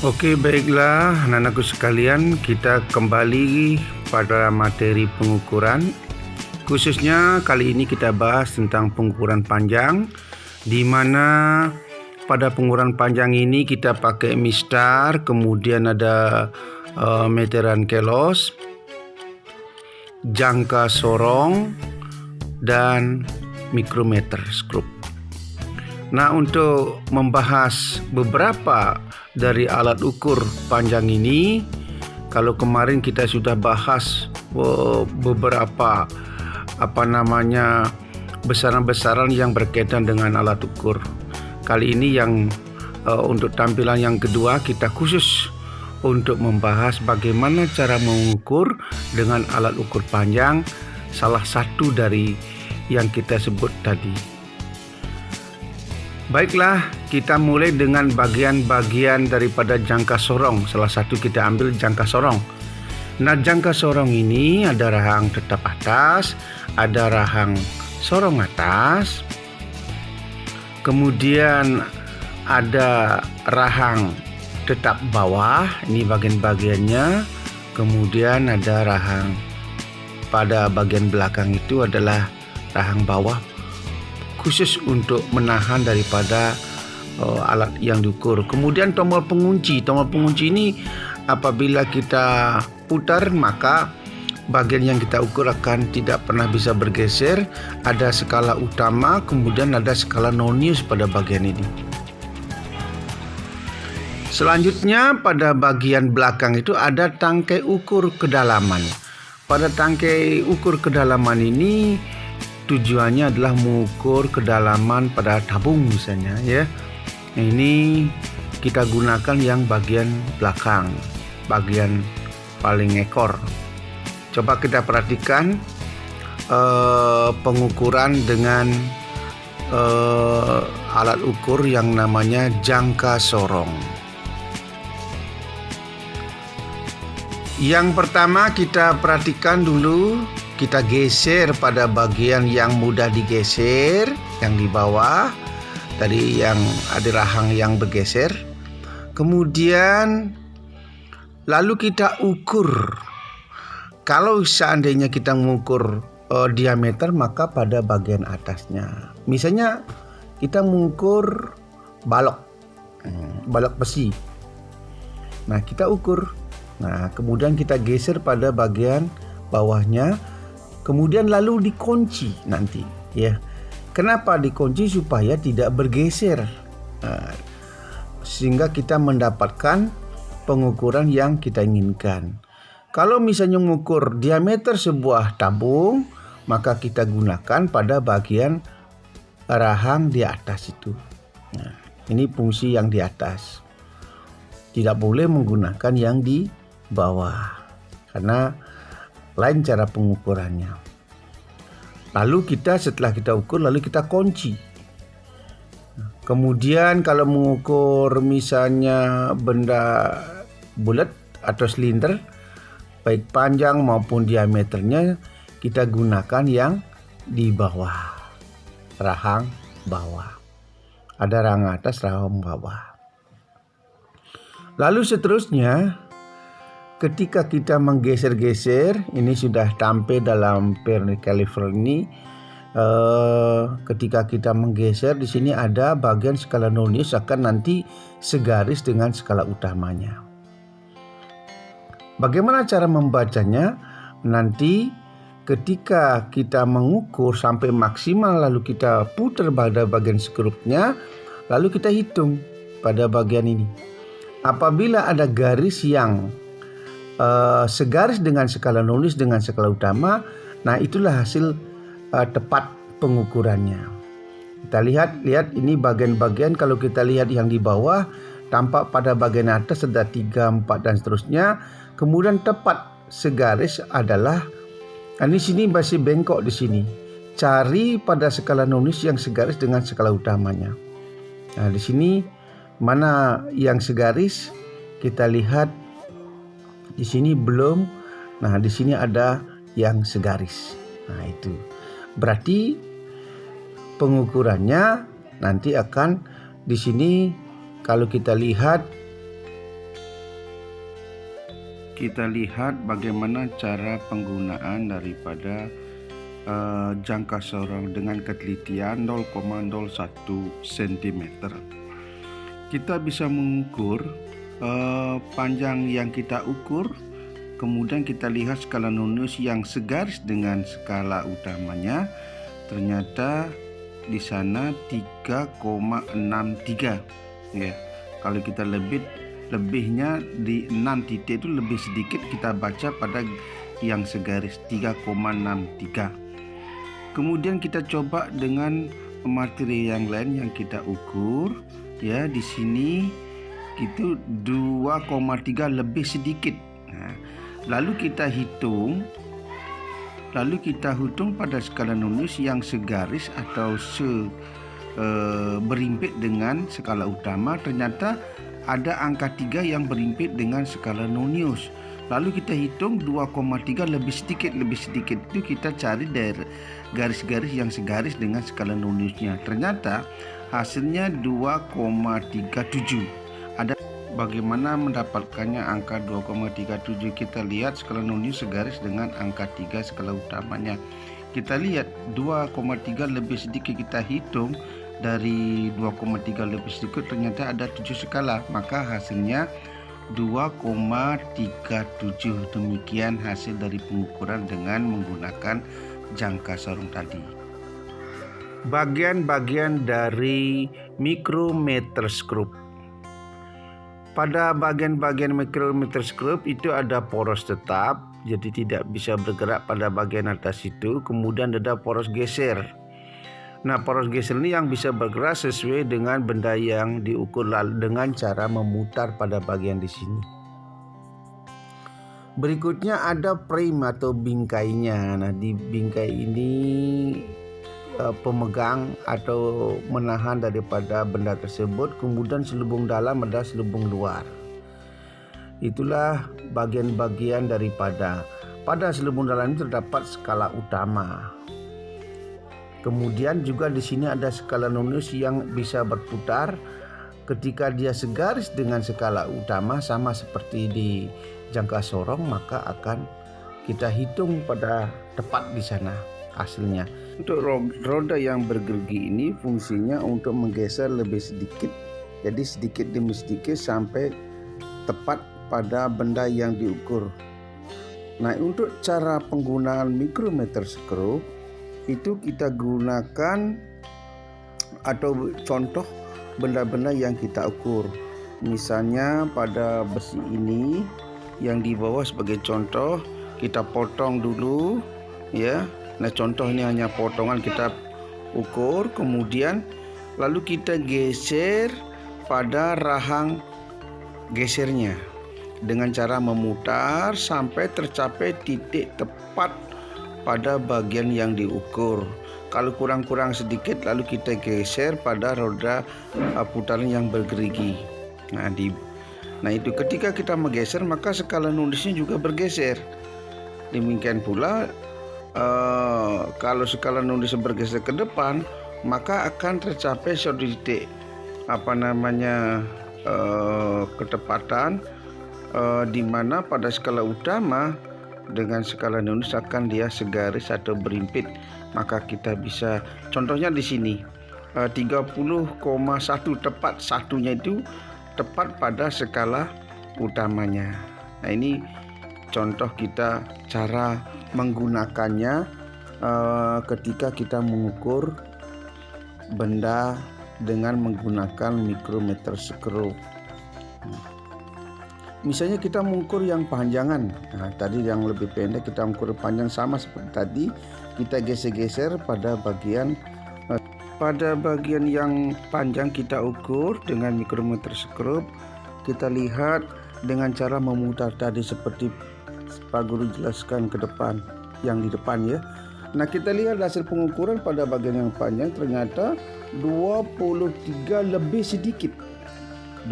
Oke, baiklah anak-anakku sekalian, kita kembali pada materi pengukuran. Khususnya kali ini kita bahas tentang pengukuran panjang, di mana pada pengukuran panjang ini kita pakai mistar, kemudian ada meteran kelos, jangka sorong, dan mikrometer skrup. Nah, untuk membahas beberapa dari alat ukur panjang ini, kalau kemarin kita sudah bahas beberapa besaran-besaran yang berkaitan dengan alat ukur. Kali ini untuk tampilan yang kedua, kita khusus untuk membahas bagaimana cara mengukur dengan alat ukur panjang, salah satu dari yang kita sebut tadi. Baiklah, kita mulai dengan bagian-bagian daripada jangka sorong. Salah satu kita ambil jangka sorong. Nah, jangka sorong ini ada rahang tetap atas, ada rahang sorong atas, kemudian ada rahang tetap bawah, ini bagian-bagiannya, kemudian ada rahang pada bagian belakang itu adalah rahang bawah, khusus untuk menahan daripada alat yang diukur. Kemudian tombol pengunci. Tombol pengunci ini apabila kita putar, maka bagian yang kita ukur akan tidak pernah bisa bergeser. Ada skala utama, kemudian ada skala nonius pada bagian ini. Selanjutnya pada bagian belakang itu ada tangkai ukur kedalaman. Pada tangkai ukur kedalaman ini tujuannya adalah mengukur kedalaman pada tabung misalnya, ya. Ini kita gunakan yang bagian belakang, bagian paling ekor. Coba kita perhatikan pengukuran dengan alat ukur yang namanya jangka sorong. Yang pertama kita perhatikan dulu, kita geser pada bagian yang mudah digeser, yang di bawah. Tadi yang ada rahang yang bergeser. Kemudian lalu kita ukur. Kalau seandainya kita mengukur diameter, maka pada bagian atasnya. Misalnya kita mengukur balok besi. Nah, kita ukur. Nah, kemudian kita geser pada bagian bawahnya. Kemudian lalu dikunci nanti, ya. Kenapa dikunci? Supaya tidak bergeser, sehingga kita mendapatkan pengukuran yang kita inginkan. Kalau misalnya mengukur diameter sebuah tabung, maka kita gunakan pada bagian rahang di atas itu. Nah, ini fungsi yang di atas. Tidak boleh menggunakan yang di bawah, karena lain cara pengukurannya. Lalu setelah kita ukur, lalu kita kunci. Kemudian kalau mengukur misalnya benda bulat atau silinder, baik panjang maupun diameternya, kita gunakan yang di bawah, rahang bawah. Ada rahang atas, rahang bawah. Lalu seterusnya, ketika kita menggeser-geser, ini sudah tampil dalam vernier caliper ini. Ketika kita menggeser, di sini ada bagian skala nonius akan nanti segaris dengan skala utamanya. Bagaimana cara membacanya? Nanti ketika kita mengukur sampai maksimal, lalu kita putar pada bagian skrupnya, lalu kita hitung pada bagian ini. Apabila ada garis yang segaris dengan skala nonius dengan skala utama, nah itulah hasil tepat pengukurannya. Kita lihat ini bagian-bagian. Kalau kita lihat yang di bawah, tampak pada bagian atas ada 3, 4 dan seterusnya. Kemudian tepat segaris adalah di sini masih bengkok di sini. Cari pada skala nonius yang segaris dengan skala utamanya. Nah, di sini mana yang segaris? Kita lihat di sini belum. Nah, di sini ada yang segaris. Nah, itu berarti pengukurannya nanti akan di sini. Kalau kita lihat kita lihat bagaimana cara penggunaan daripada jangka sorong dengan ketelitian 0,01 cm. Kita bisa mengukur panjang yang kita ukur, kemudian kita lihat skala nonius yang segaris dengan skala utamanya. Ternyata di sana 3,63 ya. Kalau kita lebihnya di 6 titik itu lebih sedikit, kita baca pada yang segaris 3,63. Kemudian kita coba dengan materi yang lain yang kita ukur ya. Di sini itu 2,3 lebih sedikit. Nah, lalu kita hitung pada skala nonius yang segaris atau berimpit dengan skala utama. Ternyata ada angka 3 yang berimpit dengan skala nonius. Lalu kita hitung 2,3 lebih sedikit itu kita cari dari garis-garis yang segaris dengan skala noniusnya. Ternyata hasilnya 2,37. Ada bagaimana mendapatkannya angka 2,37? Kita lihat skala nonius segaris dengan angka 3 skala utamanya. Kita lihat 2,3 lebih sedikit, kita hitung dari 2,3 lebih sedikit ternyata ada 7 skala, maka hasilnya 2,37. Demikian hasil dari pengukuran dengan menggunakan jangka sorong tadi. Bagian-bagian dari mikrometerskop. Pada bagian-bagian mikrometerskop itu ada poros tetap, jadi tidak bisa bergerak pada bagian atas itu. Kemudian ada poros geser. Nah, poros geser ini yang bisa bergerak sesuai dengan benda yang diukur dengan cara memutar pada bagian di sini. Berikutnya ada frame atau bingkainya. Nah, di bingkai ini pemegang atau menahan daripada benda tersebut. Kemudian selubung dalam, ada selubung luar. Itulah bagian-bagian daripada. Pada selubung dalam ini terdapat skala utama. Kemudian juga di sini ada skala nonius yang bisa berputar. Ketika dia segaris dengan skala utama sama seperti di jangka sorong, maka akan kita hitung pada tepat di sana hasilnya. Untuk roda yang bergerigi ini fungsinya untuk menggeser lebih sedikit. Jadi sedikit demi sedikit sampai tepat pada benda yang diukur. Nah, untuk cara penggunaan mikrometerskop itu kita gunakan atau contoh benda-benda yang kita ukur. Misalnya pada besi ini yang di bawah sebagai contoh, kita potong dulu ya. Nah, contoh ini hanya potongan kita ukur, kemudian lalu kita geser pada rahang gesernya dengan cara memutar sampai tercapai titik tepat pada bagian yang diukur. Kalau kurang-kurang sedikit lalu kita geser pada roda putaran yang bergerigi. Nah, itu ketika kita menggeser maka skala noniusnya juga bergeser. Demikian pula kalau skala nonius bergeser ke depan, maka akan tercapai suatu titik ketepatan di mana pada skala utama dengan skala nonius akan dia segaris atau berimpit. Maka kita bisa contohnya di sini 30,1 tepat, satunya itu tepat pada skala utamanya. Nah, ini contoh kita cara menggunakannya ketika kita mengukur benda dengan menggunakan mikrometerskop. Misalnya kita mengukur yang panjangan. Nah, tadi yang lebih pendek kita mengukur panjang sama seperti tadi. Kita geser-geser pada bagian yang panjang kita ukur dengan mikrometerskop. Kita lihat dengan cara memutar tadi seperti Pak Guru jelaskan ke depan, yang di depan ya. Nah, kita lihat hasil pengukuran pada bagian yang panjang ternyata 23 lebih sedikit.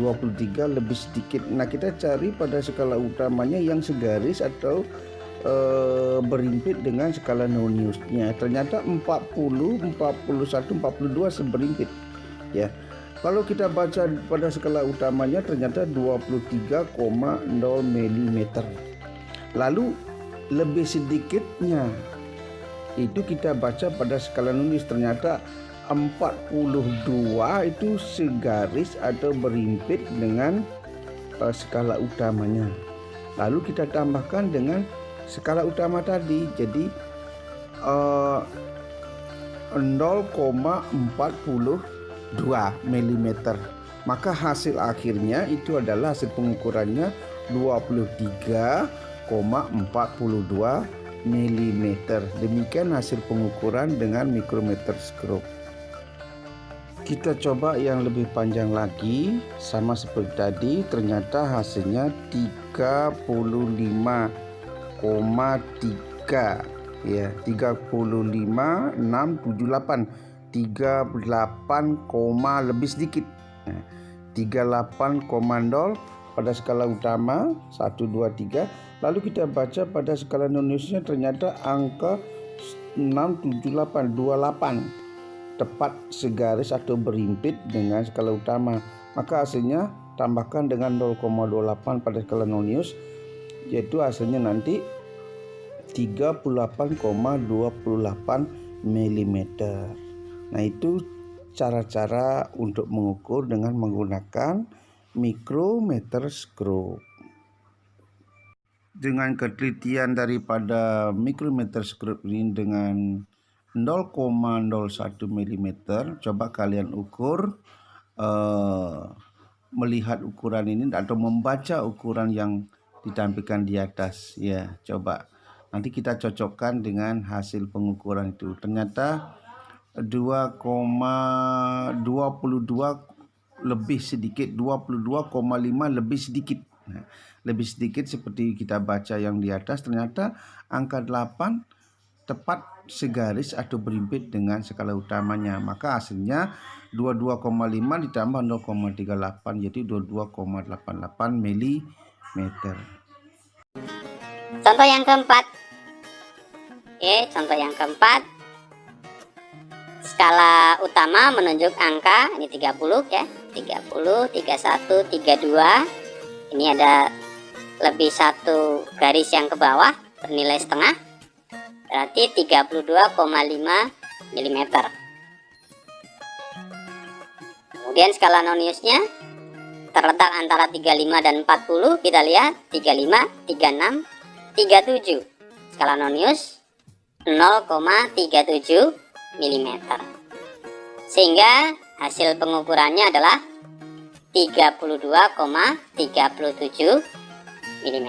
23 lebih sedikit. Nah, kita cari pada skala utamanya yang segaris atau berimpit dengan skala noniusnya. Ternyata 40, 41, 42 seberimpit ya. Kalau kita baca pada skala utamanya ternyata 23,0 mm. Lalu lebih sedikitnya itu kita baca pada skala Nonius, ternyata 42 itu segaris atau berimpit dengan skala utamanya. Lalu kita tambahkan dengan skala utama tadi, jadi 0,42 mm. Maka hasil akhirnya itu adalah hasil pengukurannya 23,42 mm. Demikian hasil pengukuran dengan mikrometer scope. Kita coba yang lebih panjang lagi, sama seperti tadi, ternyata hasilnya 35,3 ya, 35,678, 38, lebih sedikit. 38,0 pada skala utama 1 2 3. Lalu kita baca pada skala Noniusnya, ternyata angka 67828 tepat segaris atau berimpit dengan skala utama. Maka hasilnya tambahkan dengan 0,28 pada skala Nonius, yaitu hasilnya nanti 38,28 mm. Nah, itu cara-cara untuk mengukur dengan menggunakan mikrometer scope. Dengan ketelitian daripada mikrometer scope ini dengan 0,01 mm, coba kalian ukur, melihat ukuran ini atau membaca ukuran yang ditampilkan di atas ya. Coba nanti kita cocokkan dengan hasil pengukuran itu. Ternyata 2,22 lebih sedikit, 22,5 lebih sedikit. Nah, lebih sedikit seperti kita baca yang di atas, ternyata angka 8 tepat segaris atau berimpit dengan skala utamanya. Maka hasilnya 22,5 ditambah 0,38, jadi 22,88 mm. Contoh yang keempat. Oke, contoh yang keempat. Skala utama menunjuk angka ini 30 ya. 30, 31, 32. Ini ada lebih satu garis yang ke bawah bernilai setengah. Berarti 32,5 mm. Kemudian skala Noniusnya terletak antara 35 dan 40. Kita lihat 35, 36, 37. Skala Nonius 0,37 mm. Sehingga hasil pengukurannya adalah 32,37 mm.